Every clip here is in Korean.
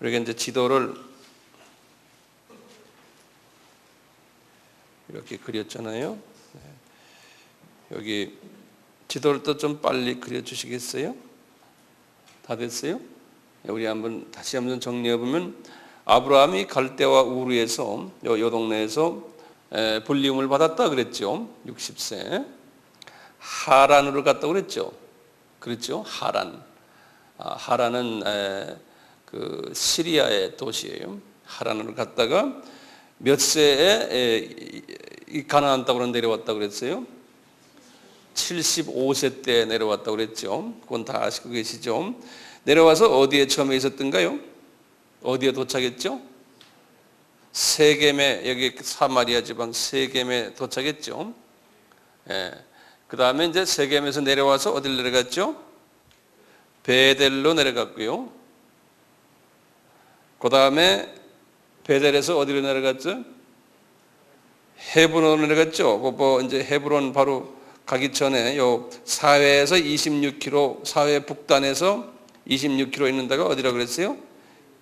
우리가 이제 지도를 이렇게 그렸잖아요. 여기 지도를 또 좀 빨리 그려주시겠어요? 다 됐어요? 우리 다시 한번 정리해 보면 아브라함이 갈대와 우르에서 요 동네에서 불리움을 받았다 그랬죠. 60세. 하란으로 갔다 그랬죠. 그렇죠? 하란. 하란은 그 시리아의 도시예요. 하란으로 갔다가 몇 세에 가나안 땅으로 내려왔다 그랬어요? 75세 때 내려왔다 그랬죠. 그건 다 아시고 계시죠? 내려와서 어디에 처음에 있었던가요? 어디에 도착했죠? 세겜에, 여기 사마리아 지방 세겜에 도착했죠. 그 다음에 이제 세겜에서 내려와서 어디를 내려갔죠? 베델로 내려갔고요. 그 다음에 베델에서 어디로 내려갔죠? 헤브론으로 내려갔죠. 이제 헤브론 바로 가기 전에 요 사회에서 26km, 사회 북단에서 26km 있는 데가 어디라고 그랬어요?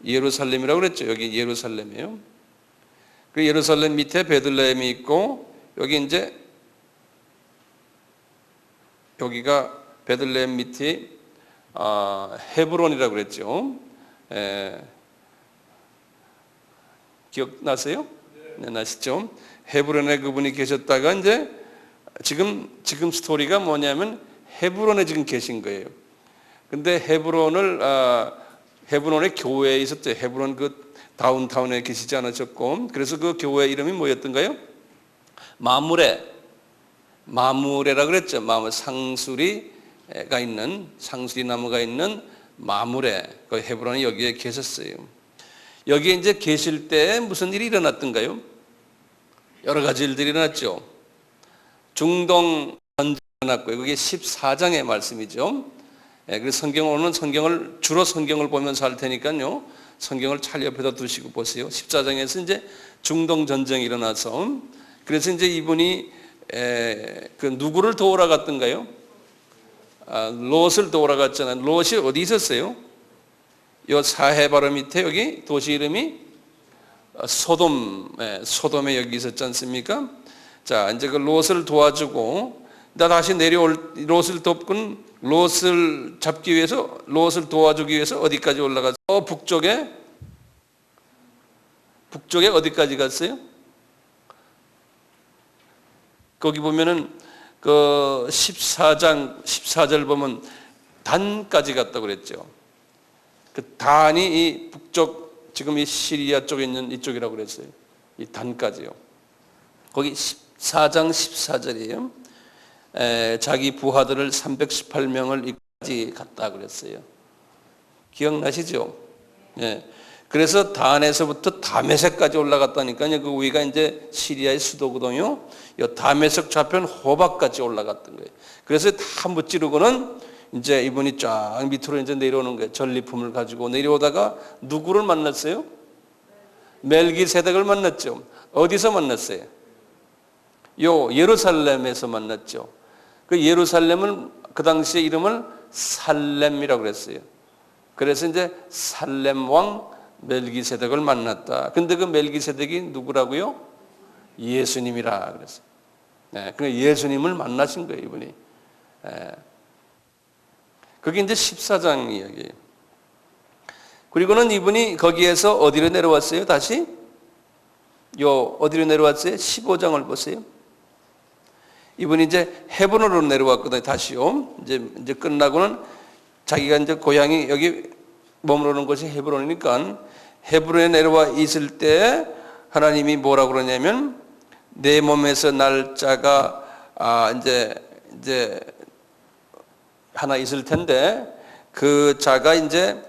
예루살렘이라고 그랬죠. 여기 예루살렘이에요. 그 예루살렘 밑에 베들레헴이 있고, 여기 이제 여기가 베들레헴 밑이 헤브론이라고 그랬죠. 기억나세요? 네, 나시죠? 헤브론에 그분이 계셨다가 이제 지금 스토리가 뭐냐면 헤브론에 지금 계신 거예요. 근데 헤브론의 교회에 있었죠. 헤브론 그 다운타운에 계시지 않으셨고, 그래서 그 교회 이름이 뭐였던가요? 마무레라 그랬죠. 상수리가 있는, 상수리 나무가 있는 마무레. 그 헤브론이 여기에 계셨어요. 여기에 이제 계실 때 무슨 일이 일어났던가요? 여러 가지 일들이 일어났죠. 중동 전쟁이 일어났고요. 그게 14장의 말씀이죠. 그래서 주로 성경을 보면서 할 테니까요. 성경을 잘 옆에다 두시고 보세요. 14장에서 이제 중동 전쟁이 일어나서, 그래서 이제 이분이 그 누구를 도우러 갔던가요? 롯을 도우러 갔잖아요. 롯이 어디 있었어요? 요 사해 바로 밑에 여기 도시 이름이 소돔에 여기 있었지 않습니까? 자, 이제 그 롯을 도와주고, 다시 내려올 롯을 돕고, 롯을 잡기 위해서, 롯을 도와주기 위해서 어디까지 올라가서 북쪽에 어디까지 갔어요? 거기 보면은 그 14장 14절 보면 단까지 갔다고 그랬죠. 그 단이 이 북쪽, 지금 이 시리아 쪽에 있는 이쪽이라고 그랬어요. 이 단까지요. 거기 14장 14절이에요. 자기 부하들을 318명을 이까지 갔다 그랬어요. 기억나시죠? 예. 그래서 단에서부터 다메섹까지 올라갔다니까요. 그 위가 이제 시리아의 수도거든요. 이 다메섹 좌편 호박까지 올라갔던 거예요. 그래서 다 무찌르고는 이제 이분이 쫙 밑으로 이제 내려오는 거예요. 전리품을 가지고 내려오다가 누구를 만났어요? 멜기세덱을 만났죠. 어디서 만났어요? 예루살렘에서 만났죠. 그 예루살렘을 그 당시에 이름을 살렘이라고 그랬어요. 그래서 이제 살렘 왕 멜기세덱을 만났다. 근데 그 멜기세덱이 누구라고요? 예수님이라 그랬어요. 그러니까 예수님을 만나신 거예요, 이분이. 그게 이제 14장 이야기예요. 그리고는 이분이 거기에서 어디로 내려왔어요? 다시? 어디로 내려왔어요? 15장을 보세요. 이분이 이제 헤브론으로 내려왔거든요. 다시요. 이제 끝나고는 자기가 이제 고향이 여기 머무르는 곳이 헤브론이니까 헤브론에 내려와 있을 때 하나님이 뭐라고 그러냐면 내 몸에서 날 자가 이제 하나 있을 텐데 그 자가 이제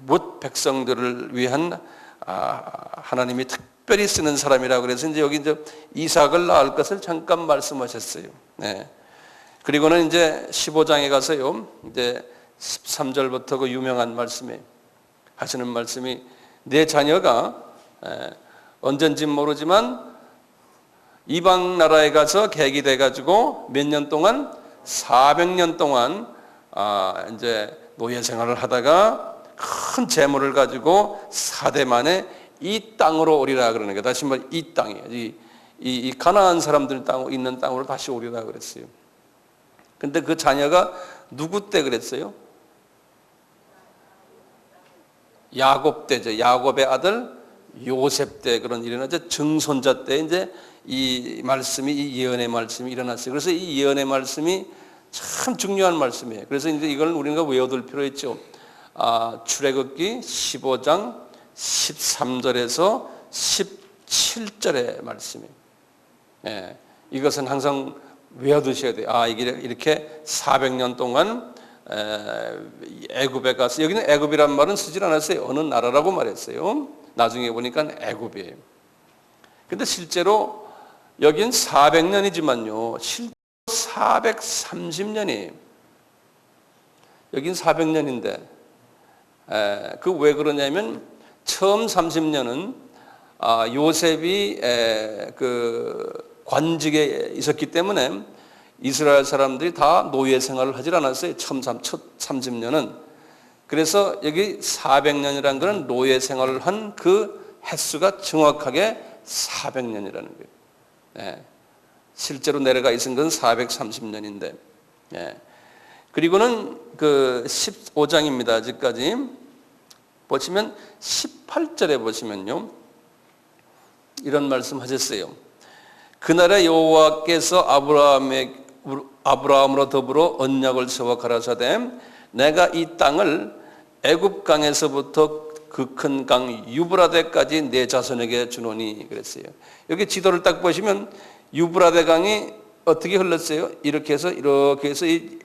뭇 백성들을 위한 하나님이 특별히 쓰는 사람이라고 그래서 이제 여기 이제 이삭을 낳을 것을 잠깐 말씀하셨어요. 네. 그리고는 이제 15장에 가서요. 이제 13절부터 그 유명한 말씀에 하시는 말씀이 내 자녀가 언젠지 모르지만 이방 나라에 가서 계기돼 가지고 몇 년 동안 400년 동안 이제 노예 생활을 하다가 큰 재물을 가지고 4대 만에 이 땅으로 오리라 그러는 게 다시 말해 이 땅이에요. 이 가나안 사람들 땅 있는 땅으로 다시 오리라 그랬어요. 근데 그 자녀가 누구 때 그랬어요? 야곱 때죠. 야곱의 아들 요셉 때 그런 일어나죠. 증손자 때 이제 이 말씀이 이 예언의 말씀이 일어났어요. 그래서 이 예언의 말씀이 참 중요한 말씀이에요. 그래서 이제 이걸 우리가 외워둘 필요 있죠. 출애굽기 15장 13절에서 17절의 말씀이에요. 예, 이것은 항상 외워두셔야 돼요. 이게 이렇게 400년 동안 애굽에 가서 여기는 애굽이란 말은 쓰질 않았어요. 어느 나라라고 말했어요. 나중에 보니까 애굽이에요. 근데 실제로 여긴 400년이지만요. 실제로 430년이에요. 여긴 400년인데 그 왜 그러냐면 처음 30년은 요셉이 그 관직에 있었기 때문에 이스라엘 사람들이 다 노예 생활을 하질 않았어요. 첫 30년은. 그래서 여기 400년이라는 것은 노예 생활을 한 그 횟수가 정확하게 400년이라는 거예요. 예. 실제로 내려가 있은 건 430년인데. 예. 그리고는 그 15장입니다. 아직까지. 보시면 18절에 보시면요. 이런 말씀 하셨어요. 그날에 여호와께서 아브라함으로 더불어 언약을 세워 가라사대 내가 이 땅을 애굽 강에서부터 그 큰 강 유브라데까지 내 자손에게 주노니 그랬어요. 여기 지도를 딱 보시면 유브라데 강이 어떻게 흘렀어요? 이렇게 해서 이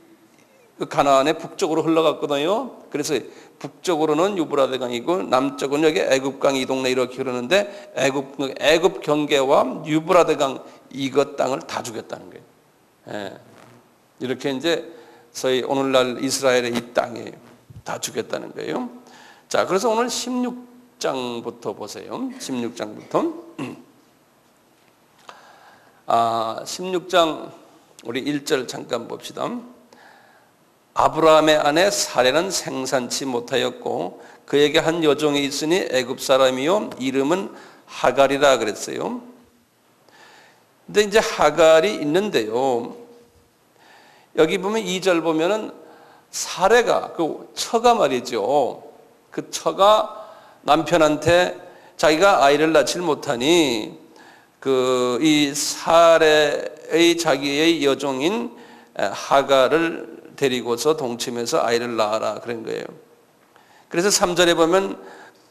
가나안의 북쪽으로 흘러갔거든요. 그래서 북쪽으로는 유브라데 강이고 남쪽은 여기 애굽 강이 이 동네 이렇게 흐르는데 애굽 경계와 유브라데 강 이것 땅을 다 죽였다는 거예요. 예. 이렇게 이제 소위 오늘날 이스라엘의 이 땅에 다 죽였다는 거예요. 자, 그래서 오늘 16장부터 보세요. 16장부터. 16장 우리 1절 잠깐 봅시다. 아브라함의 아내 사레는 생산치 못하였고 그에게 한 여종이 있으니 애굽 사람이요 이름은 하갈이라 그랬어요. 근데 이제 하갈이 있는데요. 여기 보면 2절 보면은 사레가 그 처가 말이죠. 그 처가 남편한테 자기가 아이를 낳질 못하니 그 이 사레의 자기의 여종인 하갈을 데리고서 동침해서 아이를 낳아라 그런 거예요. 그래서 3절에 보면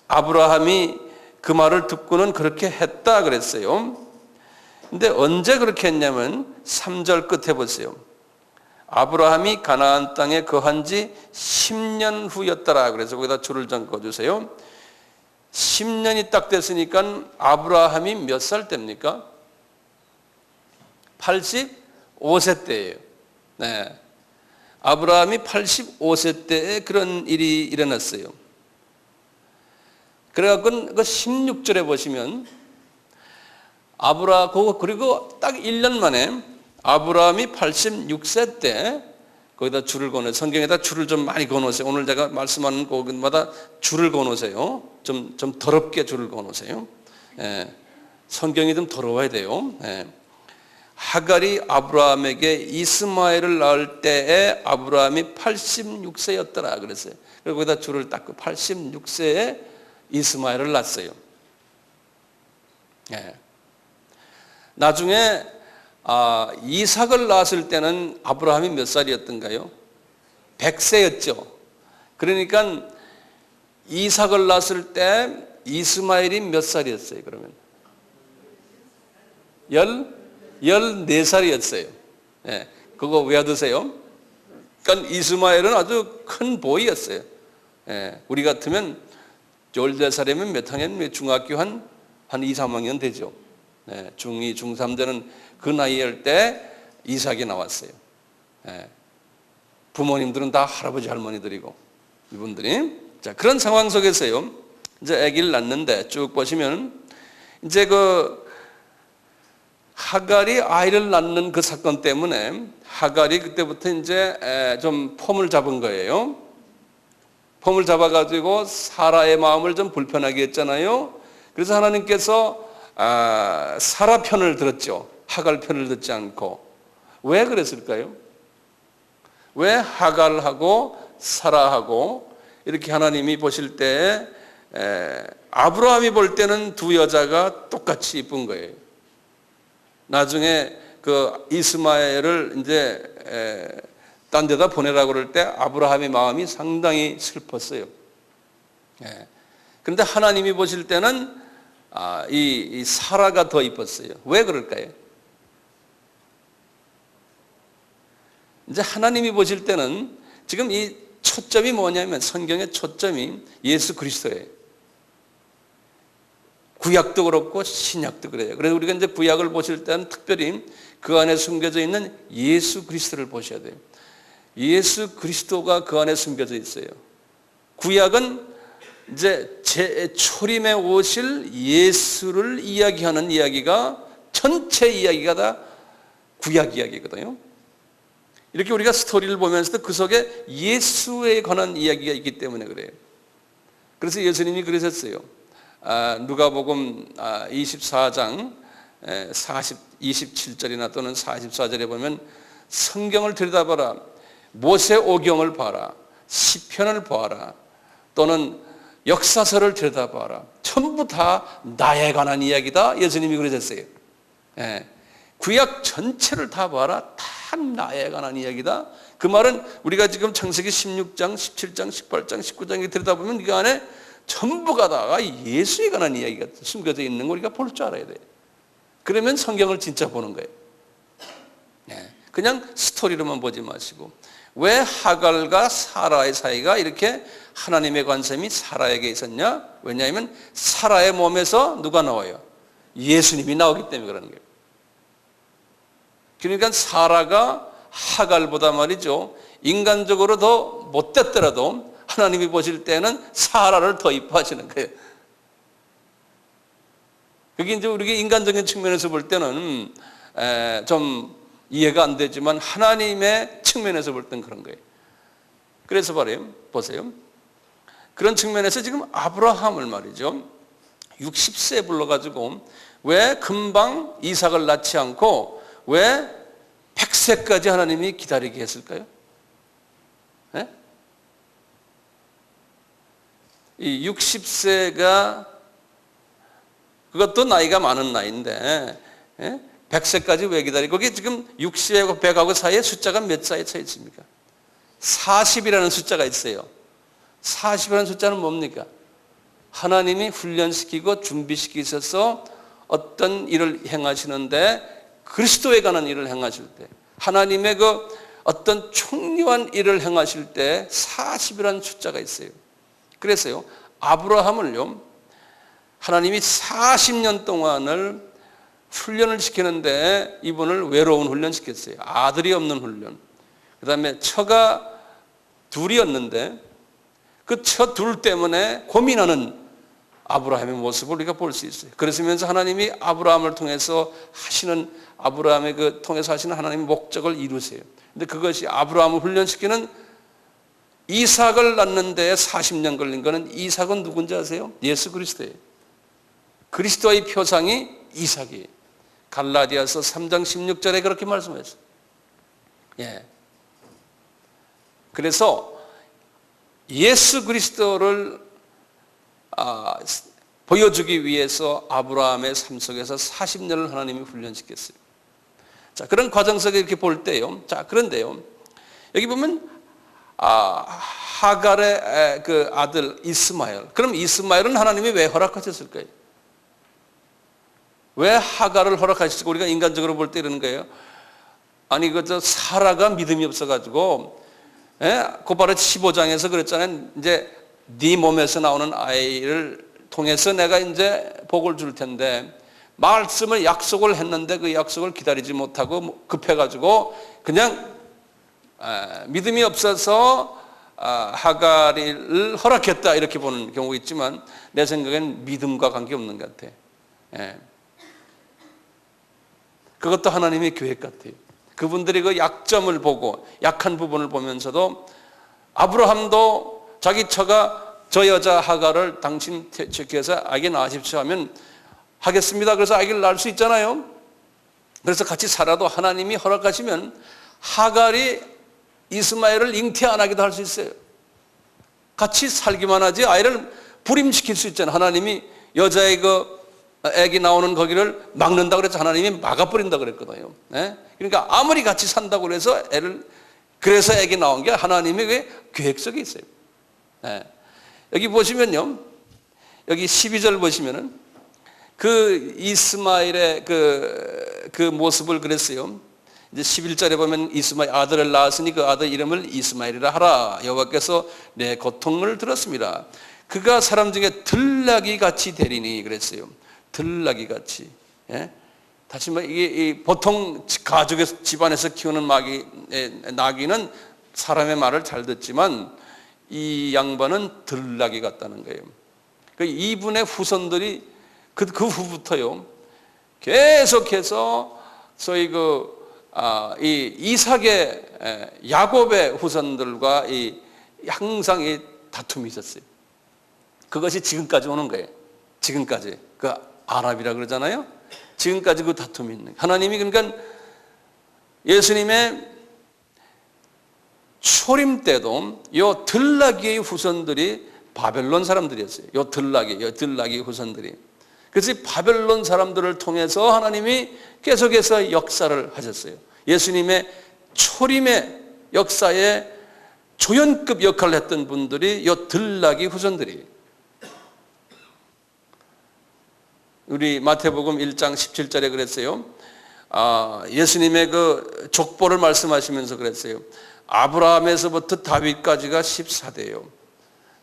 아브라함이 그 말을 듣고는 그렇게 했다 그랬어요. 근데 언제 그렇게 했냐면 3절 끝에 보세요. 아브라함이 가나안 땅에 거한 지 10년 후였더라. 그래서 거기다 줄을 좀 그어주세요. 10년이 딱 됐으니까 아브라함이 몇 살 때입니까? 85세 때예요. 네. 아브라함이 85세 때에 그런 일이 일어났어요. 그래갖고 그 16절에 보시면 그리고 딱 1년 만에 아브라함이 86세 때 거기다 줄을 거는 성경에다 줄을 좀 많이 거놓으세요. 오늘 제가 말씀하는 곳마다 줄을 거놓으세요. 좀 더럽게 줄을 거놓으세요. 예, 성경이 좀 더러워야 돼요. 예. 하갈이 아브라함에게 이스마엘을 낳을 때에 아브라함이 86세였더라 그랬어요. 그리고 거기다 줄을 닦고 86세에 이스마엘을 낳았어요. 예. 나중에 이삭을 낳았을 때는 아브라함이 몇 살이었던가요? 100세였죠. 그러니까 이삭을 낳았을 때 이스마엘이 몇 살이었어요? 그러면 14살이었어요. 예, 그거 외워두세요. 그러니까 이스마엘은 아주 큰 보이였어요. 예, 우리 같으면 14살이면 몇 학년? 중학교 한 2, 3학년 되죠. 예, 중2, 중3 되는 그 나이일 때 이삭이 나왔어요. 예, 부모님들은 다 할아버지 할머니들이고 이분들이 자 그런 상황 속에서요. 이제 아기를 낳는데 쭉 보시면 이제 그 하갈이 아이를 낳는 그 사건 때문에 하갈이 그때부터 이제 좀 폼을 잡은 거예요. 폼을 잡아가지고 사라의 마음을 좀 불편하게 했잖아요. 그래서 하나님께서 사라 편을 들었죠. 하갈 편을 듣지 않고. 왜 그랬을까요? 왜 하갈하고 사라하고 이렇게 하나님이 보실 때 아브라함이 볼 때는 두 여자가 똑같이 이쁜 거예요. 나중에 그 이스마엘을 이제 딴 데다 보내라고 그럴 때 아브라함의 마음이 상당히 슬펐어요. 그런데 하나님이 보실 때는 이 사라가 더 이뻤어요. 왜 그럴까요? 이제 하나님이 보실 때는 지금 이 초점이 뭐냐면 성경의 초점이 예수 그리스도예요. 구약도 그렇고 신약도 그래요. 그래서 우리가 이제 구약을 보실 때는 특별히 그 안에 숨겨져 있는 예수 그리스도를 보셔야 돼요. 예수 그리스도가 그 안에 숨겨져 있어요. 구약은 이제 재초림에 오실 예수를 이야기하는 이야기가 전체 이야기가 다 구약 이야기거든요. 이렇게 우리가 스토리를 보면서도 그 속에 예수에 관한 이야기가 있기 때문에 그래요. 그래서 예수님이 그러셨어요. 누가복음 24장 27절이나 또는 44절에 보면 성경을 들여다봐라. 모세 오경을 봐라. 시편을 봐라. 또는 역사서를 들여다봐라. 전부 다 나에 관한 이야기다. 예수님이 그러셨어요. 구약 전체를 다 봐라. 다 나에 관한 이야기다. 그 말은 우리가 지금 창세기 16장, 17장, 18장, 19장에 들여다보면 그 안에 전부가 다가 예수에 관한 이야기가 숨겨져 있는 걸 우리가 볼 줄 알아야 돼요. 그러면 성경을 진짜 보는 거예요. 그냥 스토리로만 보지 마시고 왜 하갈과 사라의 사이가 이렇게 하나님의 관심이 사라에게 있었냐? 왜냐하면 사라의 몸에서 누가 나와요? 예수님이 나오기 때문에 그러는 거예요. 그러니까 사라가 하갈보다 말이죠. 인간적으로 더 못됐더라도 하나님이 보실 때는 사라를 더 이뻐하시는 거예요. 그게 이제 우리가 인간적인 측면에서 볼 때는 좀 이해가 안 되지만 하나님의 측면에서 볼 때는 그런 거예요. 그래서 보세요. 그런 측면에서 지금 아브라함을 말이죠. 60세에 불러가지고 왜 금방 이삭을 낳지 않고 왜 100세까지 하나님이 기다리게 했을까요? 이 60세가 그것도 나이가 많은 나이인데 100세까지 왜 기다리고 거기 지금 60하고 100하고 사이에 숫자가 몇 사이에 차 있습니까? 40이라는 숫자가 있어요. 40이라는 숫자는 뭡니까? 하나님이 훈련시키고 준비시키셔서 어떤 일을 행하시는데 그리스도에 관한 일을 행하실 때 하나님의 그 어떤 총리한 일을 행하실 때 40이라는 숫자가 있어요. 그래서요 아브라함을요 하나님이 40년 동안을 훈련을 시키는데 이분을 외로운 훈련 시켰어요. 아들이 없는 훈련. 그 다음에 처가 둘이었는데 그 처 둘 때문에 고민하는 아브라함의 모습을 우리가 볼 수 있어요. 그러면서 하나님이 아브라함을 통해서 하시는 아브라함의 통해서 하시는 하나님의 목적을 이루세요. 근데 그것이 아브라함을 훈련시키는 이삭을 낳는 데에 40년 걸린 거는 이삭은 누군지 아세요? 예수 그리스도예요. 그리스도의 표상이 이삭이에요. 갈라디아서 3장 16절에 그렇게 말씀하셨어요. 그래서 예수 그리스도를 보여주기 위해서 아브라함의 삶 속에서 40년을 하나님이 훈련시켰어요. 자, 그런 과정 속에 이렇게 볼 때요. 자, 그런데요. 여기 보면 하갈의 그 아들 이스마엘. 그럼 이스마엘은 하나님이 왜 허락하셨을까요? 왜 하갈을 허락하실까? 우리가 인간적으로 볼 때 이러는 거예요. 아니 그 사라가 믿음이 없어가지고 곧바로 15장에서 그랬잖아요. 이제 네 몸에서 나오는 아이를 통해서 내가 이제 복을 줄 텐데 말씀을 약속을 했는데 그 약속을 기다리지 못하고 급해가지고 그냥 믿음이 없어서 하갈을 허락했다 이렇게 보는 경우가 있지만 내 생각엔 믿음과 관계없는 것 같아요. 그것도 하나님의 계획 같아요. 그분들이 그 약점을 보고 약한 부분을 보면서도 아브라함도 자기 처가 저 여자 하가를 당신 택해서 아기 낳으십시오 하면 하겠습니다. 그래서 아기를 낳을 수 있잖아요. 그래서 같이 살아도 하나님이 허락하시면 하갈이 이스마엘을 잉태 안 하기도 할 수 있어요. 같이 살기만 하지 아이를 불임시킬 수 있잖아요. 하나님이 여자의 그 아기 나오는 거기를 막는다고 그랬죠. 하나님이 막아버린다고 그랬거든요. 네? 그러니까 아무리 같이 산다고 그래서 그래서 아기 나온 게 하나님의 그 계획 속에 있어요. 네. 여기 보시면요. 여기 12절 보시면은 그 이스마엘의 그 모습을 그랬어요. 이제 11절에 보면 이스마엘 아들을 낳았으니 그 아들 이름을 이스마엘이라 하라. 여호와께서 내 고통을 들었습니다. 그가 사람 중에 들나귀 같이 되리니 그랬어요. 들나귀 같이. 예? 다시 말 이게 보통 가족에서 집안에서 키우는 나귀는 사람의 말을 잘 듣지만 이 양반은 들나귀 같다는 거예요. 그 이분의 후손들이 그 후부터요 계속해서 소위 이 이삭의 야곱의 후손들과 항상 이 다툼이 있었어요. 그것이 지금까지 오는 거예요. 지금까지 그 아랍이라 그러잖아요. 지금까지 그 다툼이 있는 거예요. 하나님이 그러니까 예수님의 초림 때도 요 들나귀의 후손들이 바벨론 사람들이었어요. 요 들나귀 후손들이. 그래서 바벨론 사람들을 통해서 하나님이 계속해서 역사를 하셨어요. 예수님의 초림의 역사에 조연급 역할을 했던 분들이 요 들나귀 후손들이. 우리 마태복음 1장 17절에 그랬어요. 예수님의 그 족보를 말씀하시면서 그랬어요. 아브라함에서부터 다윗까지가 14대예요.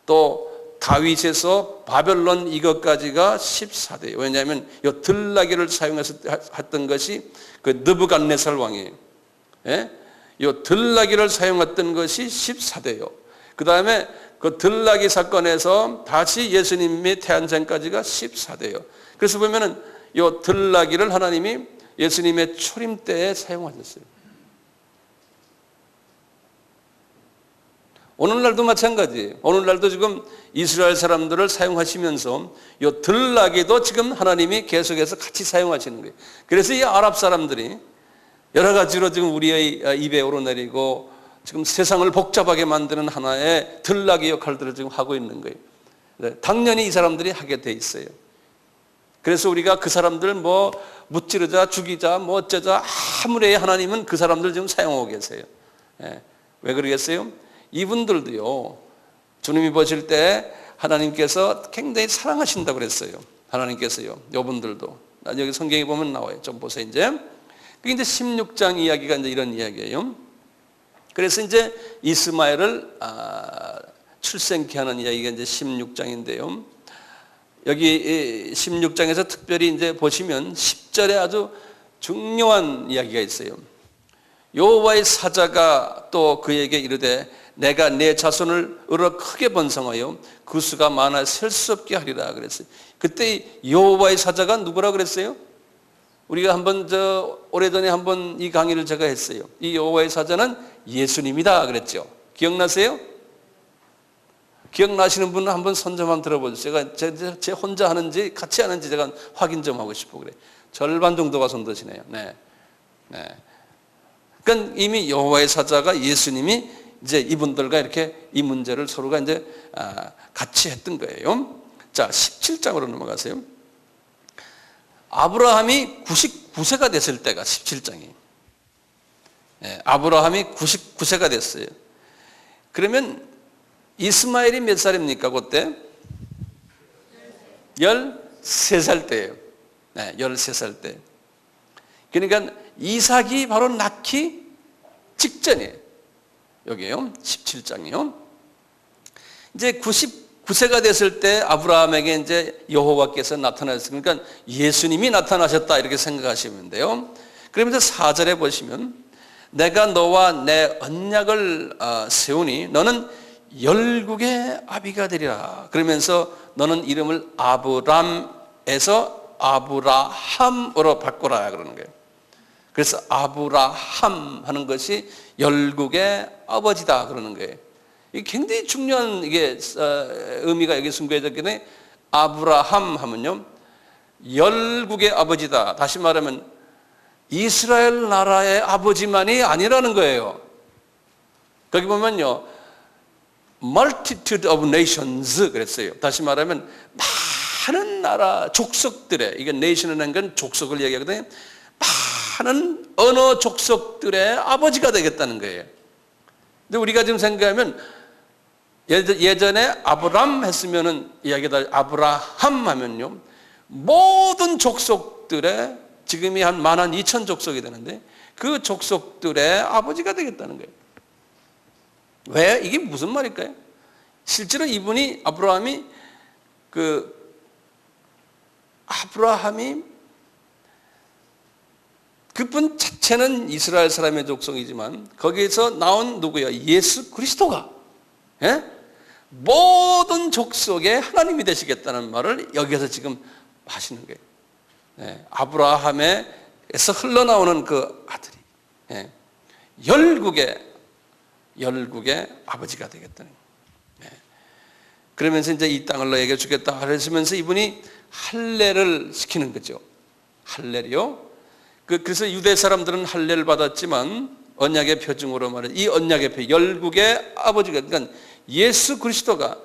또 다윗에서 바벨론 이것까지가 14대예요. 왜냐하면 이 들나귀를 사용해서 했던 것이 그 느부갓네살 왕이에요. 예? 이 들나귀를 사용했던 것이 14대예요. 그 다음에 그 들나귀 사건에서 다시 예수님이 태안 전까지가 14대예요. 그래서 보면은 이 들나귀를 하나님이 예수님의 초림 때에 사용하셨어요. 오늘날도 마찬가지예요. 오늘날도 지금 이스라엘 사람들을 사용하시면서 이 들나귀도 지금 하나님이 계속해서 같이 사용하시는 거예요. 그래서 이 아랍 사람들이 여러 가지로 지금 우리의 입에 오르내리고 지금 세상을 복잡하게 만드는 하나의 들나귀 역할들을 지금 하고 있는 거예요. 당연히 이 사람들이 하게 돼 있어요. 그래서 우리가 그 사람들 뭐 무찌르자 죽이자 뭐 어쩌자 아무리 하나님은 그 사람들 지금 사용하고 계세요. 왜 그러겠어요? 이분들도요 주님이 보실 때 하나님께서 굉장히 사랑하신다고 그랬어요. 하나님께서요 이분들도 여기 성경에 보면 나와요. 좀 보세요. 이제 16장 이야기가 이제 이런 이야기예요. 그래서 이제 이스마엘을 출생케 하는 이야기가 이제 16장인데요. 여기 16장에서 특별히 이제 보시면 10절에 아주 중요한 이야기가 있어요. 여호와의 사자가 또 그에게 이르되 내가 내 자손을 으로 크게 번성하여 그 수가 많아 셀 수 없게 하리라 그랬어요. 그때 여호와의 사자가 누구라 그랬어요? 우리가 한번 오래전에 한번 이 강의를 제가 했어요. 이 여호와의 사자는 예수님이다 그랬죠. 기억나세요? 기억나시는 분은 한번 손 좀 한번 들어보세요. 제가 제 혼자 하는지 같이 하는지 제가 확인 좀 하고 싶어 그래. 절반 정도가 손 드시네요. 네. 그러니까 이미 여호와의 사자가 예수님이 이제 이분들과 이렇게 이 문제를 서로가 이제 같이 했던 거예요. 자, 17장으로 넘어가세요. 아브라함이 99세가 됐을 때가 17장이. 아브라함이 99세가 됐어요. 그러면 이스마엘이 몇 살입니까? 그때? 13살 때예요. 13살 때. 그러니까 이삭이 바로 낳기 직전이에요. 여기에요. 17장이요. 이제 99세가 됐을 때 아브라함에게 이제 여호와께서 나타나셨어요. 그러니까 예수님이 나타나셨다 이렇게 생각하시면 돼요. 그러면서 4절에 보시면 내가 너와 내 언약을 세우니 너는 열국의 아비가 되리라. 그러면서 너는 이름을 아브람에서 아브라함으로 바꾸라 그러는 거예요. 그래서 아브라함 하는 것이 열국의 아버지다 그러는 거예요. 이게 굉장히 중요한 이게 의미가 여기 숨겨졌기 때문에 아브라함 하면요, 열국의 아버지다. 다시 말하면 이스라엘 나라의 아버지만이 아니라는 거예요. 거기 보면요, multitude of nations 그랬어요. 다시 말하면 많은 나라 족속들의, 이게 nation이라는 건 족속을 얘기하거든요. 많은 언어 족속들의 아버지가 되겠다는 거예요. 근데 우리가 지금 생각하면 예전에 아브람 했으면은 이야기다, 아브라함 하면요, 모든 족속들의, 지금이 한 12,000 족속이 되는데 그 족속들의 아버지가 되겠다는 거예요. 왜? 이게 무슨 말일까요? 실제로 이분이 아브라함이 그분 자체는 이스라엘 사람의 족속이지만 거기에서 나온 누구야? 예수 그리스도가, 예? 모든 족속의 하나님이 되시겠다는 말을 여기서 지금 하시는 거예요. 예, 아브라함에서 흘러나오는 그 아들이, 예, 열국의 아버지가 되겠다는 거예요. 예. 그러면서 이제 이 땅을 너에게 주겠다 하시면서 이분이 할례를 시키는 거죠. 할례요. 그래서 유대 사람들은 할례를 받았지만 언약의 표징으로 말해, 이 언약의 표, 열국의 아버지가, 그러니까 예수 그리스도가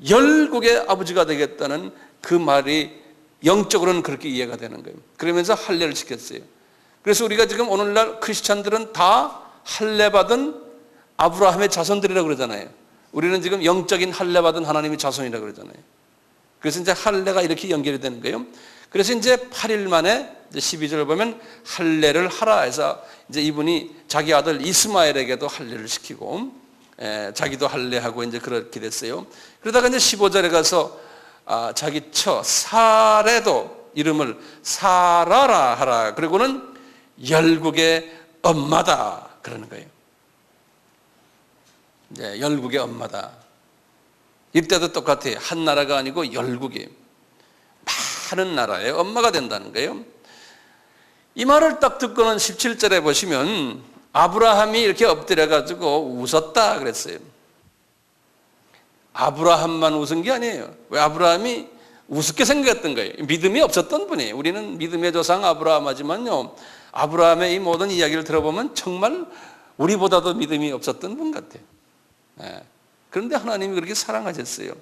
열국의 아버지가 되겠다는 그 말이 영적으로는 그렇게 이해가 되는 거예요. 그러면서 할례를 시켰어요. 그래서 우리가 지금 오늘날 크리스찬들은 다 할례 받은 아브라함의 자손들이라고 그러잖아요. 우리는 지금 영적인 할례 받은 하나님의 자손이라고 그러잖아요. 그래서 이제 할례가 이렇게 연결이 되는 거예요. 그래서 이제 8일 만에 12절을 보면 할례를 하라 해서 이제 이분이 자기 아들 이스마엘에게도 할례를 시키고, 자기도 할례하고 이제 그렇게 됐어요. 그러다가 이제 15절에 가서 자기 처 사레도 이름을 사라라 하라. 그리고는 열국의 엄마다 그러는 거예요. 이제 열국의 엄마다. 이때도 똑같아요. 한 나라가 아니고 열국이, 많은 나라의 엄마가 된다는 거예요. 이 말을 딱 듣고는 17절에 보시면 아브라함이 이렇게 엎드려 가지고 웃었다 그랬어요. 아브라함만 웃은 게 아니에요. 왜? 아브라함이 우습게 생각했던 거예요. 믿음이 없었던 분이에요. 우리는 믿음의 조상 아브라함 하지만요, 아브라함의 이 모든 이야기를 들어보면 정말 우리보다도 믿음이 없었던 분 같아요. 네. 그런데 하나님이 그렇게 사랑하셨어요.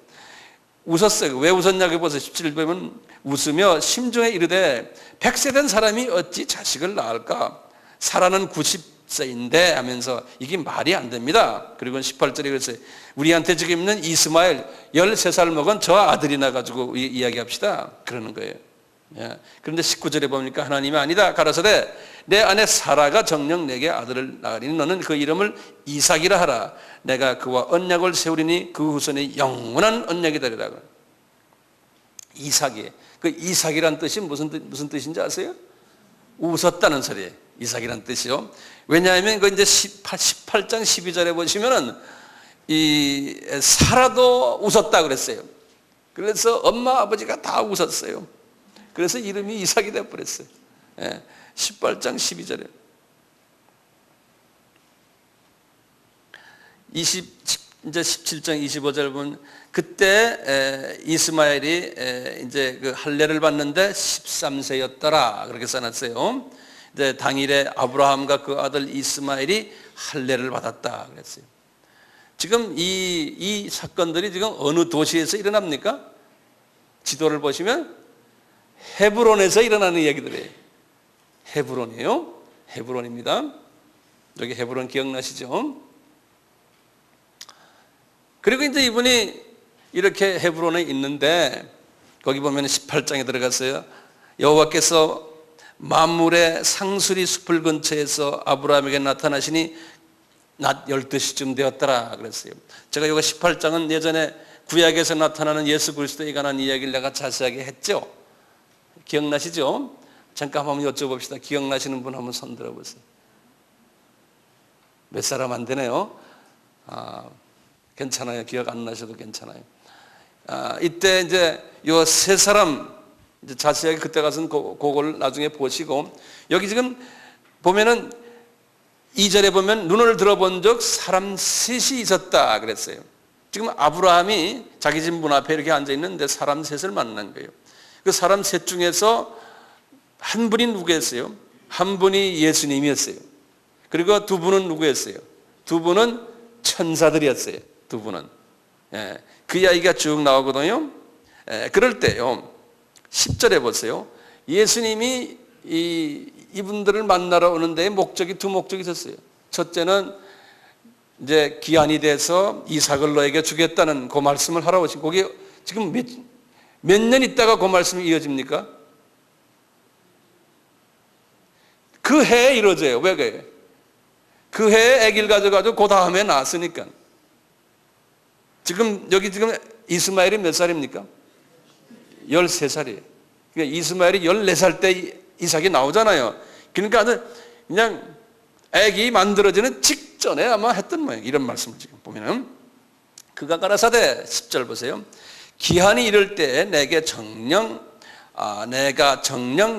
웃었어요. 왜 웃었냐고 보세요. 17절 보면 웃으며 심중에 이르되 100세 된 사람이 어찌 자식을 낳을까? 사라는 90세인데 하면서 이게 말이 안 됩니다. 그리고 18절에 그랬어요. 우리한테 지금 있는 이스마엘 13살 먹은 저 아들이 나가지고 이야기합시다. 그러는 거예요. 예. 그런데 19절에 보니까 하나님이 아니다. 가라사대 내 아내 사라가 정녕 내게 아들을 낳으리니 너는 그 이름을 이삭이라 하라. 내가 그와 언약을 세우리니 그 후손이 영원한 언약이 되리라. 이삭이, 그 이삭이란 뜻이 무슨 뜻인지 아세요? 웃었다는 소리예요. 이삭이란 뜻이요. 왜냐하면 그 이제 18장 12절에 보시면은 이 사라도 웃었다 그랬어요. 그래서 엄마 아버지가 다 웃었어요. 그래서 이름이 이삭이 되어 버렸어요. 18장 12절에. 이제 17장 25절 보면 그때 이스마엘이 이제 그 할례를 받는데 13세였더라 그렇게 써놨어요. 이제 당일에 아브라함과 그 아들 이스마엘이 할례를 받았다 그랬어요. 지금 이 사건들이 지금 어느 도시에서 일어납니까? 지도를 보시면 헤브론에서 일어나는 이야기들이에요. 헤브론이에요. 헤브론입니다. 여기 헤브론 기억나시죠? 그리고 이제 이분이 이렇게 헤브론에 있는데 거기 보면 18장에 들어갔어요. 여호와께서 만물의 상수리 숲을 근처에서 아브라함에게 나타나시니 낮 12시쯤 되었더라 그랬어요. 제가 이거 18장은 예전에 구약에서 나타나는 예수 그리스도에 관한 이야기를 내가 자세하게 했죠. 기억나시죠? 잠깐 한번 여쭤봅시다. 기억나시는 분 한번 손 들어보세요. 몇 사람 안 되네요. 괜찮아요. 기억 안 나셔도 괜찮아요. 이때 이제 요 세 사람 이제 자세하게 그때 가서는 그걸 나중에 보시고 여기 지금 보면은 2절에 보면 눈을 들어본 적 사람 셋이 있었다 그랬어요. 지금 아브라함이 자기 집 문 앞에 이렇게 앉아 있는데 사람 셋을 만난 거예요. 그 사람 셋 중에서 한 분이 누구였어요? 한 분이 예수님이었어요. 그리고 두 분은 누구였어요? 두 분은 천사들이었어요. 두 분은. 예, 그 이야기가 쭉 나오거든요. 그럴 때요, 10절에 보세요. 예수님이 이분들을 만나러 오는데 목적이 두 목적이 있었어요. 첫째는 이제 기한이 돼서 이삭을 너에게 주겠다는 그 말씀을 하러 오신, 거기 지금 몇 년 있다가 그 말씀이 이어집니까? 그 해에 이루어져요. 왜 그래요? 그 해에 아기를 가져가지고 그 다음에 낳았으니까. 지금 이스마엘이 몇 살입니까? 13살이에요. 그러니까 이스마엘이 14살 때 이삭이 나오잖아요. 그러니까 그냥 아기 만들어지는 직전에 아마 했던 모양. 이런 말씀을 지금 보면은, 그가 가라사대 10절 보세요. 기한이 이를 때 내가 정녕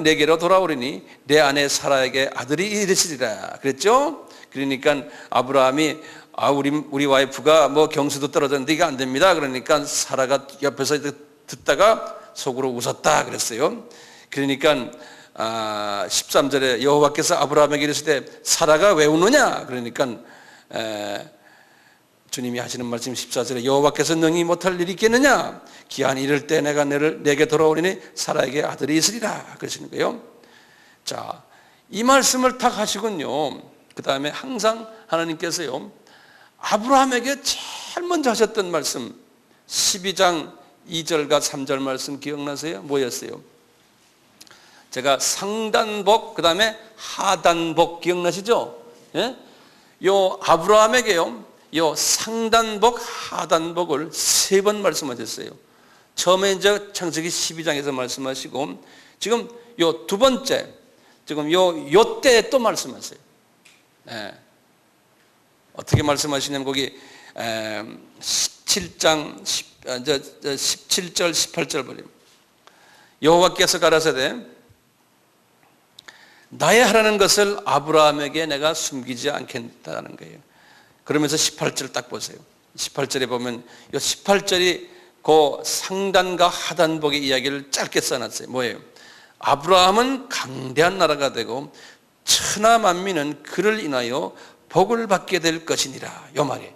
내게로 돌아오리니 내 아내 사라에게 아들이 이르시리라 그랬죠. 그러니까 아브라함이 우리 와이프가 뭐 경수도 떨어졌는데 이게 안 됩니다. 그러니까 사라가 옆에서 듣다가 속으로 웃었다 그랬어요. 그러니까 13절에 여호와께서 아브라함에게 이르시되 사라가 왜 우느냐? 그러니까 주님이 하시는 말씀 14절에 여호와께서 능히 못할 일이 있겠느냐? 기한이 이를 때 내가 내게 돌아오리니 사라에게 아들이 있으리라 그러시는 거예요. 자, 이 말씀을 딱 하시군요. 그 다음에 항상 하나님께서요, 아브라함에게 제일 먼저 하셨던 말씀 12장 2절과 3절 말씀 기억나세요? 뭐였어요? 제가 상단복, 그 다음에 하단복 기억나시죠? 예? 요 아브라함에게요, 요 상단복, 하단복을 3번 말씀하셨어요. 처음에 이제 창세기 12장에서 말씀하시고, 지금 요 두 번째, 지금 요 때 또 말씀하세요. 예. 어떻게 말씀하시냐면, 거기 17장 17절 18절 보면 여호와께서 가라사대 나의 하라는 것을 아브라함에게 내가 숨기지 않겠다는 거예요. 그러면서 18절 딱 보세요. 18절에 보면 이 18절이 그 상단과 하단복의 이야기를 짧게 써놨어요. 뭐예요? 아브라함은 강대한 나라가 되고 천하 만민은 그를 인하여 복을 받게 될 것이니라. 이 말이에요.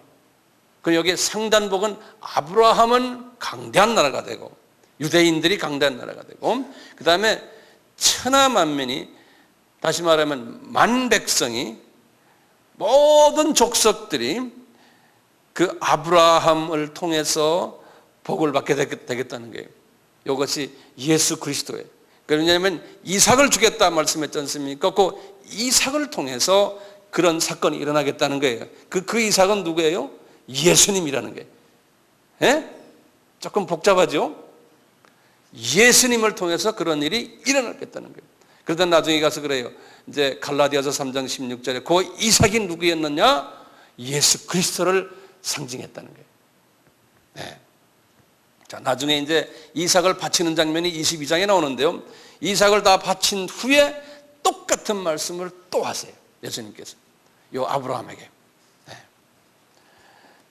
그리고 여기 상단복은 아브라함은 강대한 나라가 되고 유대인들이 강대한 나라가 되고, 그 다음에 천하 만민이, 다시 말하면 만 백성이, 모든 족속들이 그 아브라함을 통해서 복을 받게 되겠다는 거예요. 이것이 예수 그리스도예요. 왜냐하면 이삭을 주겠다 말씀했지 않습니까? 그 이삭을 통해서 그런 사건이 일어나겠다는 거예요. 그 이삭은 누구예요? 예수님이라는 거예요. 예? 조금 복잡하죠? 예수님을 통해서 그런 일이 일어나겠다는 거예요. 그러다 나중에 가서 그래요. 이제 갈라디아서 3장 16절에 그 이삭이 누구였느냐? 예수 그리스도를 상징했다는 거예요. 네. 자, 나중에 이제 이삭을 바치는 장면이 22장에 나오는데요. 이삭을 다 바친 후에 똑같은 말씀을 또 하세요. 예수님께서. 요 아브라함에게. 네.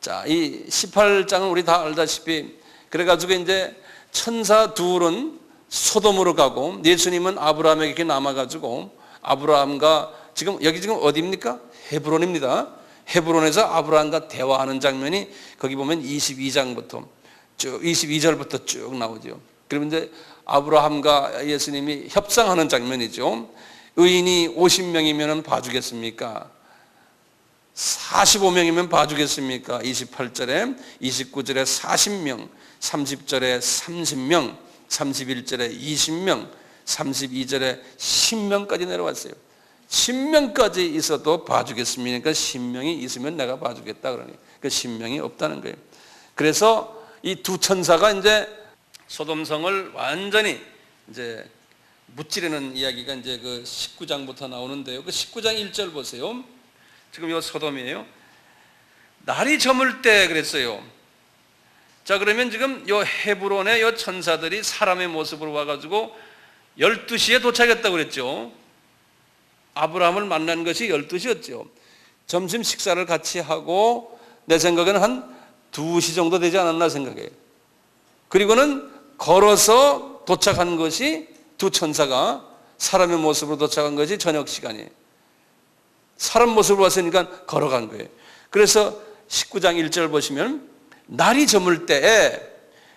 자, 이 18장은 우리 다 알다시피, 그래가지고 이제 천사 둘은 소돔으로 가고 예수님은 아브라함에게 남아가지고 아브라함과 여기 지금 어디입니까? 헤브론입니다. 헤브론에서 아브라함과 대화하는 장면이 거기 보면 22장부터 쭉 22절부터 쭉 나오죠. 그러면 이제 아브라함과 예수님이 협상하는 장면이죠. 의인이 50명이면 봐주겠습니까? 45명이면 봐주겠습니까? 28절에, 29절에 40명, 30절에 30명, 31절에 20명, 32절에 10명까지 내려왔어요. 10명까지 있어도 봐주겠습니까? 10명이 있으면 내가 봐주겠다 그러니 그 10명이 없다는 거예요. 그래서 이 두 천사가 이제 소돔성을 완전히 이제 무찌르는 이야기가 이제 그 19장부터 나오는데요. 그 19장 1절 보세요. 지금 이거 소돔이에요. 날이 저물 때 그랬어요. 자, 그러면 지금 요 헤브론의 요 천사들이 사람의 모습으로 와가지고 12시에 도착했다고 그랬죠. 아브라함을 만난 것이 12시였죠. 점심 식사를 같이 하고 내 생각에는 한 2시 정도 되지 않았나 생각해요. 그리고는 걸어서 도착한 것이 두 천사가 사람의 모습으로 도착한 것이 저녁 시간이에요. 사람 모습으로 왔으니까 걸어간 거예요. 그래서 19장 1절 보시면 날이 저물 때에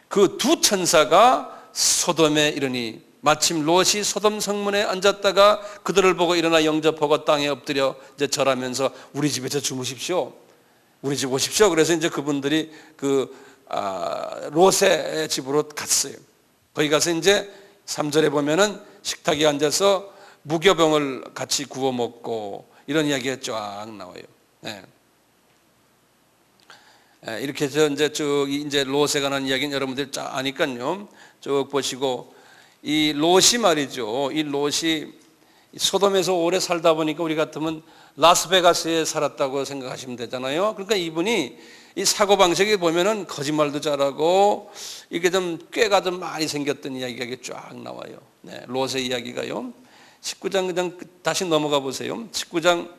그 두 천사가 소돔에 이르니 마침 롯이 소돔 성문에 앉았다가 그들을 보고 일어나 영접하고 땅에 엎드려 이제 절하면서 우리 집에서 주무십시오. 우리 집 오십시오. 그래서 이제 그분들이 롯의 집으로 갔어요. 거기 가서 이제 3절에 보면은 식탁에 앉아서 무교병을 같이 구워 먹고 이런 이야기가 쫙 나와요. 네. 이렇게 해서 이제 쭉 이제 롯에 관한 이야기는 여러분들 쫙 아니까요. 쭉 보시고 이 롯이 말이죠. 이 롯이 소돔에서 오래 살다 보니까 우리 같으면 라스베가스에 살았다고 생각하시면 되잖아요. 그러니까 이분이 이 사고방식에 보면은 거짓말도 잘하고 이게 좀 꾀가 좀 많이 생겼던 이야기가 쫙 나와요. 네, 롯의 이야기가요. 19장 그냥 다시 넘어가 보세요. 19장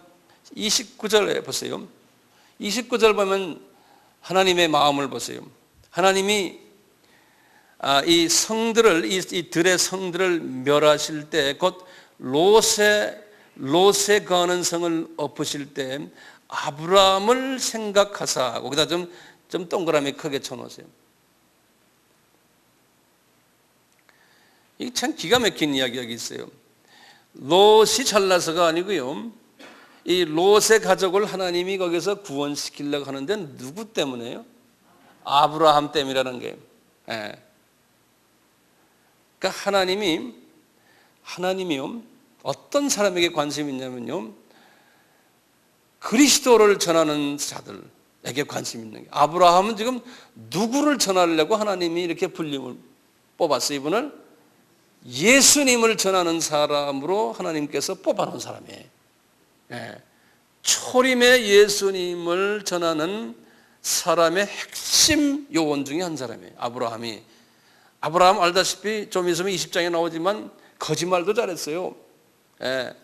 29절에 보세요. 29절 보면 하나님의 마음을 보세요. 하나님이 이 성들을 이 들의 성들을 멸하실 때 곧 롯에 거하는 성을 엎으실 때 아브라함을 생각하사 거기다 좀 동그라미 크게 쳐놓으세요. 이게 참 기가 막힌 이야기가 있어요. 롯이 잘나서가 아니고요. 이 롯의 가족을 하나님이 거기서 구원시키려고 하는데 누구 때문에요? 아브라함 때문이라는 게. 예. 그러니까 하나님이요. 어떤 사람에게 관심이 있냐면요. 그리스도를 전하는 자들에게 관심이 있는 게. 아브라함은 지금 누구를 전하려고 하나님이 이렇게 불림을 뽑았어요. 이분을 예수님을 전하는 사람으로 하나님께서 뽑아놓은 사람이에요. 예. 초림의 예수님을 전하는 사람의 핵심 요원 중에 한 사람이에요. 아브라함 알다시피 좀 있으면 20장에 나오지만 거짓말도 잘했어요. 예.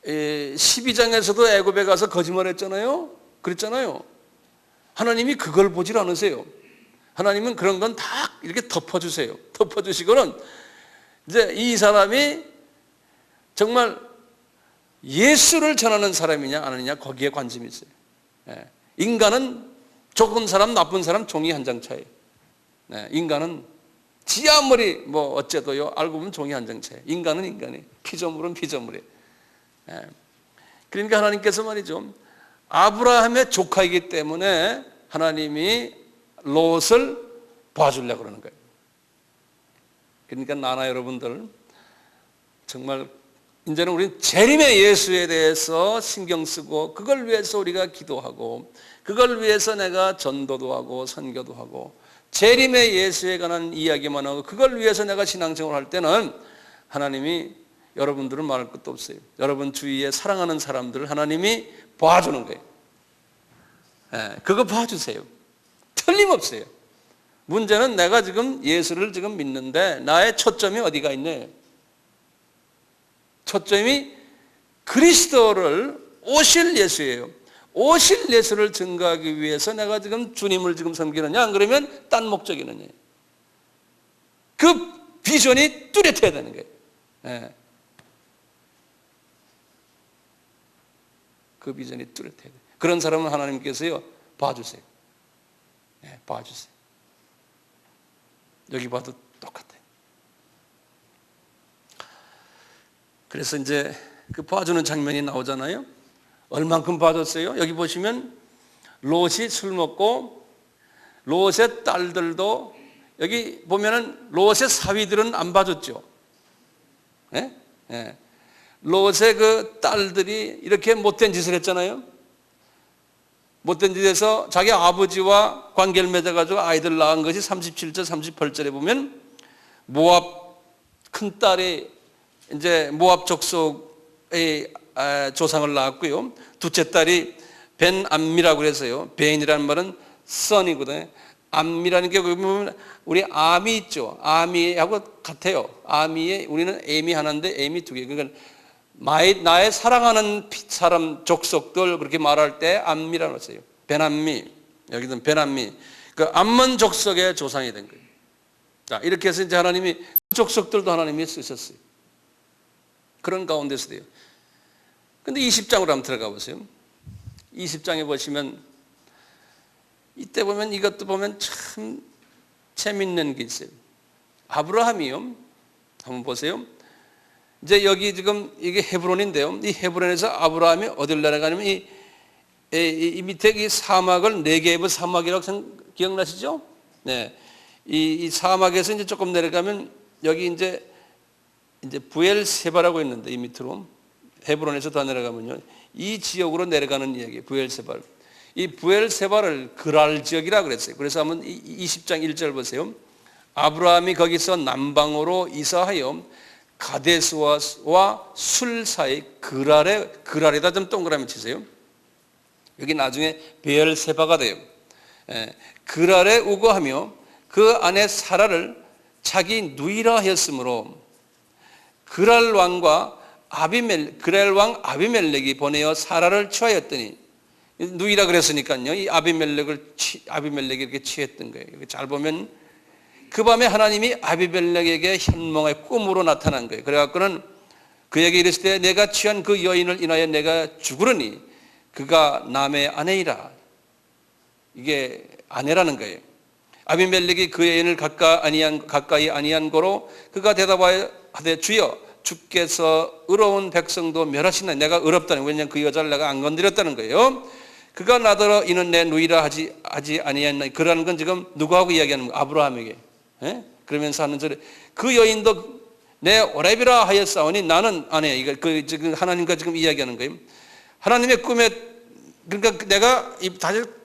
12장에서도 애굽에 가서 거짓말했잖아요. 그랬잖아요. 하나님이 그걸 보질 않으세요. 하나님은 그런 건 다 이렇게 덮어주세요. 덮어주시고는 이제 이 사람이 정말 예수를 전하는 사람이냐 아니냐 거기에 관심이 있어요. 예. 인간은 좋은 사람 나쁜 사람 종이 한 장 차이에요. 예. 인간은 지 아무리 뭐 어째도요 알고 보면 종이 한 장 차이에요. 인간은 인간이에요. 피조물은 피조물이에요. 예. 그러니까 하나님께서 말이죠. 아브라함의 조카이기 때문에 하나님이 롯을 봐주려고 그러는 거예요. 그러니까 나나 여러분들 정말 이제는 우리는 재림의 예수에 대해서 신경 쓰고 그걸 위해서 우리가 기도하고 그걸 위해서 내가 전도도 하고 선교도 하고 재림의 예수에 관한 이야기만 하고 그걸 위해서 내가 신앙생활을 할 때는 하나님이 여러분들은 말할 것도 없어요. 여러분 주위에 사랑하는 사람들을 하나님이 봐주는 거예요. 예, 그거 봐주세요. 틀림없어요. 문제는 내가 지금 예수를 지금 믿는데 나의 초점이 어디가 있냐. 초점이 그리스도를 오실 예수예요. 오실 예수를 증거하기 위해서 내가 지금 주님을 지금 섬기느냐 안 그러면 딴 목적이 있느냐. 그 비전이 뚜렷해야 되는 거예요. 예. 그 비전이 뚜렷해야 돼요. 그런 사람은 하나님께서요 봐주세요. 예, 봐주세요. 여기 봐도 똑같아요. 그래서 이제 그 봐주는 장면이 나오잖아요. 얼만큼 봐줬어요? 여기 보시면 롯이 술 먹고 롯의 딸들도 여기 보면은 롯의 사위들은 안 봐줬죠. 예? 예. 롯의 그 딸들이 이렇게 못된 짓을 했잖아요. 못된 짓에서 자기 아버지와 관계를 맺어가지고 아이들 낳은 것이 37절, 38절에 보면 모압 큰딸이 이제 모압 족속의 조상을 낳았고요. 둘째 딸이 벤 암미라고 그래서요. 벤이라는 말은 son이거든요. 암미라는 게 보면 우리 아미 있죠. 아미하고 같아요. 아미에 우리는 애미 하나인데 애미 두 개. 그러니까 나의 사랑하는 사람 족속들 그렇게 말할 때 암미라고 했어요. 벤암미. 여기는 베남미, 그 암몬 족속의 조상이 된 거예요. 자, 이렇게 해서 이제 하나님이 그 족속들도 하나님이 쓰셨어요. 그런 가운데서 돼요. 근데 20장으로 한번 들어가 보세요. 20장에 보시면 이때 보면 이것도 보면 참 재밌는 게 있어요. 아브라함이요. 한번 보세요. 이제 여기 지금 이게 헤브론인데요. 이 헤브론에서 아브라함이 어디를 내려가냐면 이 밑에 이 사막을 네게브 사막이라고 기억나시죠? 네. 이 사막에서 이제 조금 내려가면 여기 이제 부엘세바라고 있는데 이 밑으로 헤브론에서 더 내려가면요. 이 지역으로 내려가는 이야기, 부엘세바. 이 부엘세바를 그랄 지역이라 그랬어요. 그래서 한번 20장 1절 보세요. 아브라함이 거기서 남방으로 이사하여 가데스와 술 사이 그랄에다 좀 동그라미 치세요. 여기 나중에 베엘세바가 돼요. 그랄에 우거하며 그 안에 사라를 자기 누이라 하였으므로 그랄 왕 아비멜렉이 보내어 사라를 취하였더니, 누이라 그랬으니까요. 이 아비멜렉이 이렇게 취했던 거예요. 잘 보면 그 밤에 하나님이 아비멜렉에게 현몽의 꿈으로 나타난 거예요. 그래갖고는 그에게 이르실 때 내가 취한 그 여인을 인하여 내가 죽으려니 그가 남의 아내이라. 이게 아내라는 거예요. 아비멜렉이 그 여인을 가까이 아니한 고로 그가 대답하되 주여 주께서 의로운 백성도 멸하시나. 내가 의롭다는, 왜냐하면 그 여자를 내가 안 건드렸다는 거예요. 그가 나더러 이는 내 누이라 하지 아니했나. 그러는 건 지금 누구하고 이야기하는 거예요? 아브라함에게. 그러면서 하는 소리, 그 여인도 내 오렙이라 하였사오니 나는 아내. 이거 지금 하나님과 지금 이야기하는 거예요. 하나님의 꿈에, 그러니까 내가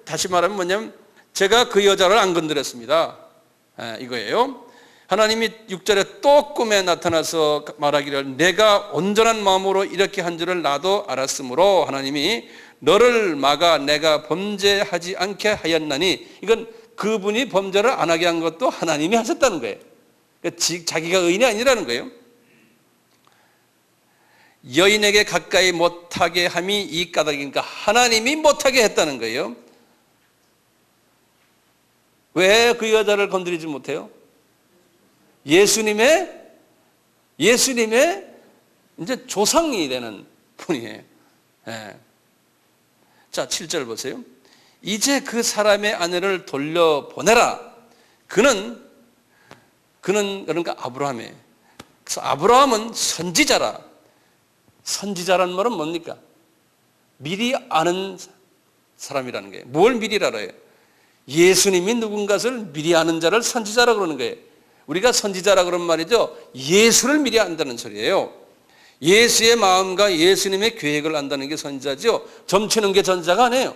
다시 말하면 뭐냐면 제가 그 여자를 안 건드렸습니다. 이거예요. 하나님이 6절에 또 꿈에 나타나서 말하기를 내가 온전한 마음으로 이렇게 한 줄을 나도 알았으므로 하나님이 너를 막아 내가 범죄하지 않게 하였나니. 이건 그분이 범죄를 안 하게 한 것도 하나님이 하셨다는 거예요. 그러니까 자기가 의인이 아니라는 거예요. 여인에게 가까이 못하게 함이 이 까닭이니까 하나님이 못하게 했다는 거예요. 왜 그 여자를 건드리지 못해요? 예수님의 이제 조상이 되는 분이에요. 자, 7절 보세요. 이제 그 사람의 아내를 돌려보내라. 그는 그러니까 아브라함이에요. 그래서 아브라함은 선지자라. 선지자라는 말은 뭡니까? 미리 아는 사람이라는 거예요. 뭘 미리 알아요? 예수님이 누군가를 미리 아는 자를 선지자라고 그러는 거예요. 우리가 선지자라 그런 말이죠. 예수를 미리 안다는 소리예요. 예수의 마음과 예수님의 계획을 안다는 게 선지자죠. 점치는 게 선지자가 아니에요.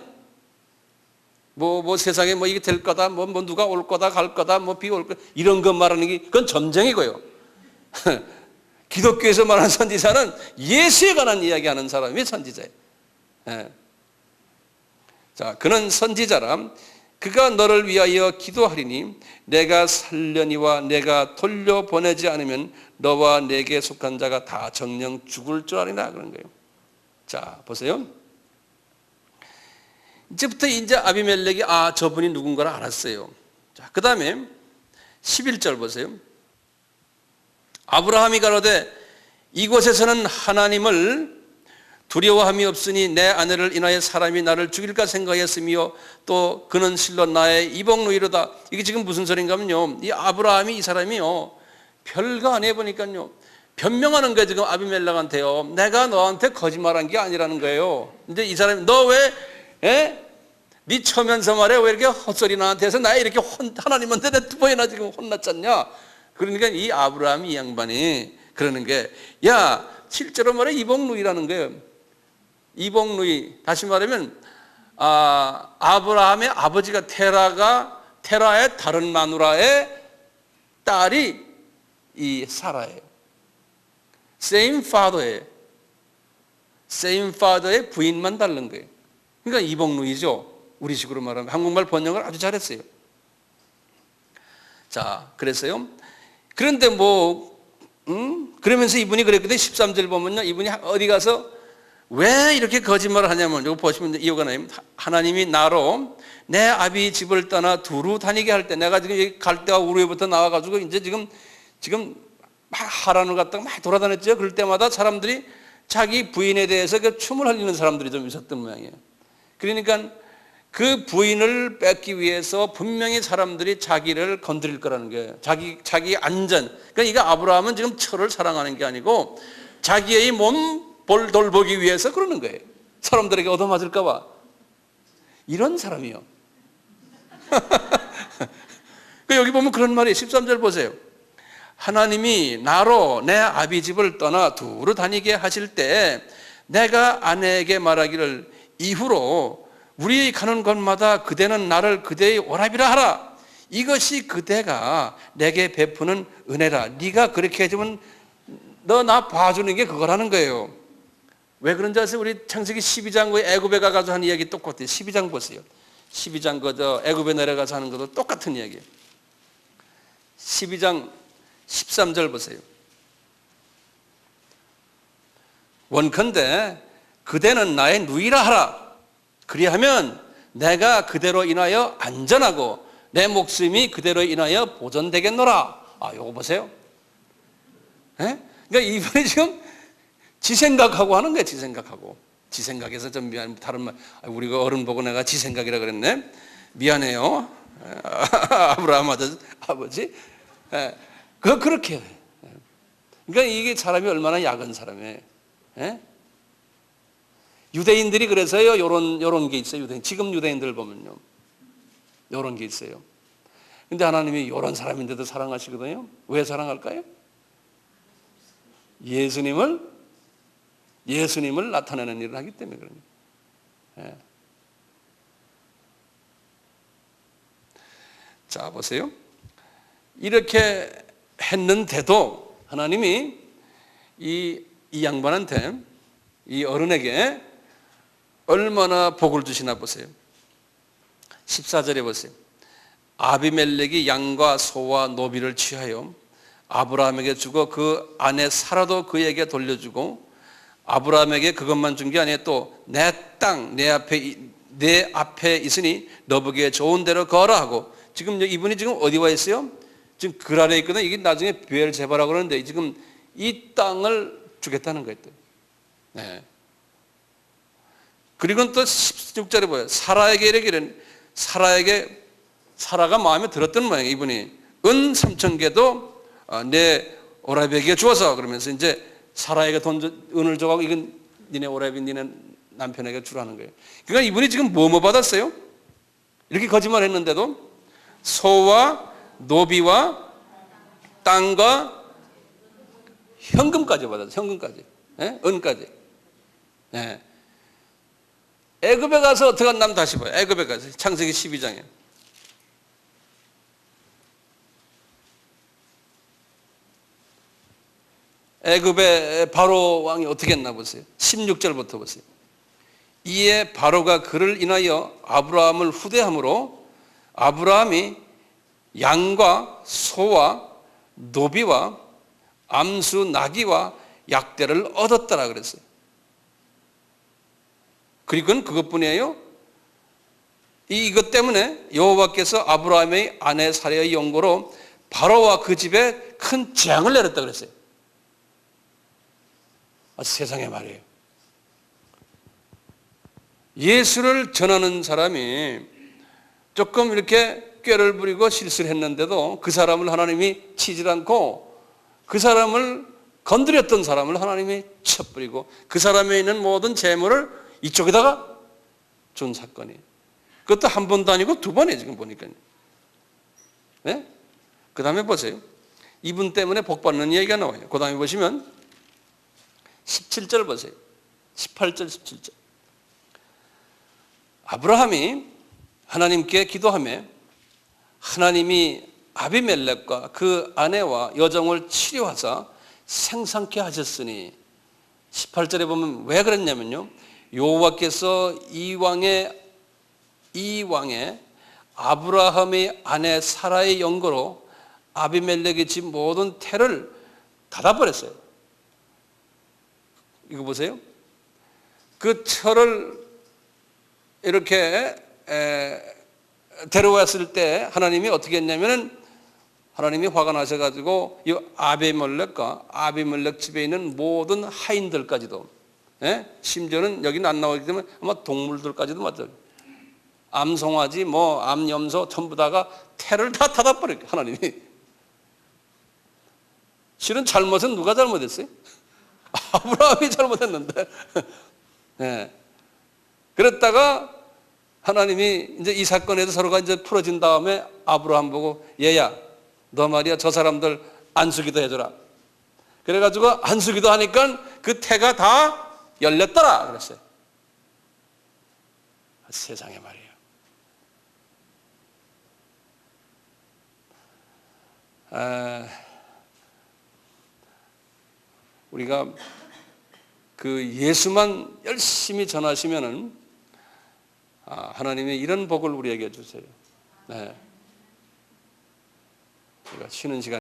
뭐 세상에 뭐 이게 될 거다, 뭐 누가 올 거다, 갈 거다, 뭐 비 올 거다, 이런 것 말하는 게 그건 점쟁이고요. 기독교에서 말하는 선지자는 예수에 관한 이야기하는 사람이 선지자예요. 자, 그는 선지자라. 그가 너를 위하여 기도하리니 내가 살려니와 내가 돌려보내지 않으면 너와 내게 속한 자가 다 정령 죽을 줄 아리라 그런 거예요. 자, 보세요. 이제부터 이제 아비멜렉이 저분이 누군가를 알았어요. 자, 그 다음에 11절 보세요. 아브라함이 가로되 이곳에서는 하나님을 두려워함이 없으니 내 아내를 인하여 사람이 나를 죽일까 생각했으며 또 그는 실로 나의 이복누이로다. 이게 지금 무슨 소린가 하면요, 이 아브라함이 이 사람이요 별거 안 해보니까요 변명하는 거예요. 지금 아비멜렉한테요, 내가 너한테 거짓말한 게 아니라는 거예요. 근데 이 사람이 너 왜 네 처면서 말해 왜 이렇게 헛소리 나한테 해서 나 이렇게 하나님한테 내 2번이나 지금 혼났잖냐. 그러니까 이 아브라함이 이 양반이 그러는 게, 야 실제로 말해 이복누이라는 거예요. 이복누이, 다시 말하면 아브라함의 아버지가 테라의 다른 마누라의 딸이 이 사라예요. Same father의 부인만 다른 거예요. 그러니까 이복누이죠. 우리식으로 말하면 한국말 번역을 아주 잘했어요. 자, 그랬어요. 그런데 그러면서 이분이 그랬거든요. 13절 보면요, 이분이 어디 가서 왜 이렇게 거짓말을 하냐면, 이거 보시면 이유가 나요. 하나님이 나로 내 아비 집을 떠나 두루 다니게 할 때, 내가 지금 여기 갈대와 우르에부터 나와가지고 이제 지금 막 하란을 갔다가 막 돌아다녔죠. 그럴 때마다 사람들이 자기 부인에 대해서 그 춤을 흘리는 사람들이 좀 있었던 모양이에요. 그러니까 그 부인을 뺏기 위해서 분명히 사람들이 자기를 건드릴 거라는 거예요. 자기 안전. 그러니까 이거 아브라함은 지금 철을 사랑하는 게 아니고 자기의 몸 돌보기 위해서 그러는 거예요. 사람들에게 얻어맞을까 봐. 이런 사람이요. 여기 보면 그런 말이 13절 보세요. 하나님이 나로 내 아비 집을 떠나 두루 다니게 하실 때 내가 아내에게 말하기를 이후로 우리 가는 곳마다 그대는 나를 그대의 오라비라 하라. 이것이 그대가 내게 베푸는 은혜라. 네가 그렇게 해주면 너 나 봐주는 게 그거라는 거예요. 왜 그런지 아세요? 우리 창세기 12장 그 애굽에 가서 하는 이야기 똑같아요. 12장 보세요. 12장 그 애굽에 내려가서 하는 것도 똑같은 이야기예요. 12장 13절 보세요. 원컨대 그대는 나의 누이라 하라. 그리하면 내가 그대로 인하여 안전하고 내 목숨이 그대로 인하여 보존되겠노라. 요거 보세요. 예? 그러니까 이분이 지금 지 생각하고 하는 거예요. 지 생각하고. 지 생각에서 좀 다른 말. 우리가 어른 보고 내가 지 생각이라 그랬네. 미안해요. 아브라함 아버지. 그렇게 해요. 그러니까 이게 사람이 얼마나 약은 사람이에요. 예? 유대인들이 그래서요, 요런 게 있어요. 지금 유대인들 보면요. 요런 게 있어요. 근데 하나님이 요런 사람인데도 사랑하시거든요. 왜 사랑할까요? 예수님을 나타내는 일을 하기 때문에 그럽니다. 예. 자, 보세요. 이렇게 했는데도 하나님이 이 양반한테, 이 어른에게 얼마나 복을 주시나 보세요. 14절에 보세요. 아비멜렉이 양과 소와 노비를 취하여 아브라함에게 주고 그 아내 사라도 그에게 돌려주고 아브라함에게 그것만 준 게 아니라 또 내 땅 내 앞에 있으니 너보기에 좋은 대로 거하라 하고, 지금 이분이 지금 어디 와 있어요? 지금 글 아래에 있거든. 이게 나중에 베엘제바라고 그러는데 지금 이 땅을 주겠다는 거예요. 네. 그리고 또 16절에 보여요. 사라에게 이르기를, 사라가 마음에 들었던 모양이에요. 이분이 은 3,000개도 내 오라비에게 주어서, 그러면서 이제 사라에게 은을 줘가고 이건 니네 오라비 니네 남편에게 주라는 거예요. 그러니까 이분이 지금 뭐 받았어요? 이렇게 거짓말 했는데도 소와 노비와 땅과 현금까지 받았어요. 현금까지. 네? 은까지. 네. 애굽에 가서 어떻게 한다면 다시 봐요. 애굽에 가서 창세기 12장에. 애굽의 바로 왕이 어떻게 했나 보세요. 16절부터 보세요. 이에 바로가 그를 인하여 아브라함을 후대함으로 아브라함이 양과 소와 노비와 암수 나귀와 약대를 얻었더라 그랬어요. 그리고 그것뿐이에요. 이것 때문에 여호와께서 아브라함의 아내 사레의 영고로 바로와 그 집에 큰 재앙을 내렸다 그랬어요. 세상에 말이에요. 예수를 전하는 사람이 조금 이렇게 꾀를 부리고 실수를 했는데도 그 사람을 하나님이 치질 않고 그 사람을 건드렸던 사람을 하나님이 쳐버리고 그 사람에 있는 모든 재물을 이쪽에다가 준 사건이. 그것도 한 번도 아니고 두 번에 지금 보니까요. 네? 그 다음에 보세요. 이분 때문에 복 받는 이야기가 나와요. 그 다음에 보시면 17절 보세요. 18절 17절. 아브라함이 하나님께 기도하며 하나님이 아비멜렉과 그 아내와 여종을 치료하사 생산케 하셨으니, 18절에 보면 왜 그랬냐면요, 여호와께서 이 왕의 아브라함의 아내 사라의 연고로 아비멜렉의 집 모든 태를 닫아버렸어요. 이거 보세요. 그 철을 이렇게 데려왔을 때 하나님이 어떻게 했냐면은 하나님이 화가 나셔가지고 이 아비멜렉 집에 있는 모든 하인들까지도, 예? 심지어는 여기는 안 나오기 때문에 아마 동물들까지도 맞아요. 암송아지, 암염소 전부 다가 태를 다 닫아버렸어요. 하나님이. 실은 잘못은 누가 잘못했어요? 아브라함이 잘못했는데. 예. 그랬다가 하나님이 이제 이 사건에서 서로가 이제 풀어진 다음에 아브라함 보고 얘야, 너 말이야 저 사람들 안수기도 해줘라. 그래가지고 안수기도 하니까 그 태가 다 열렸더라 그랬어요. 세상에 말이에요. 우리가 그 예수만 열심히 전하시면은 하나님이 이런 복을 우리에게 주세요. 네. 우리가 쉬는 시간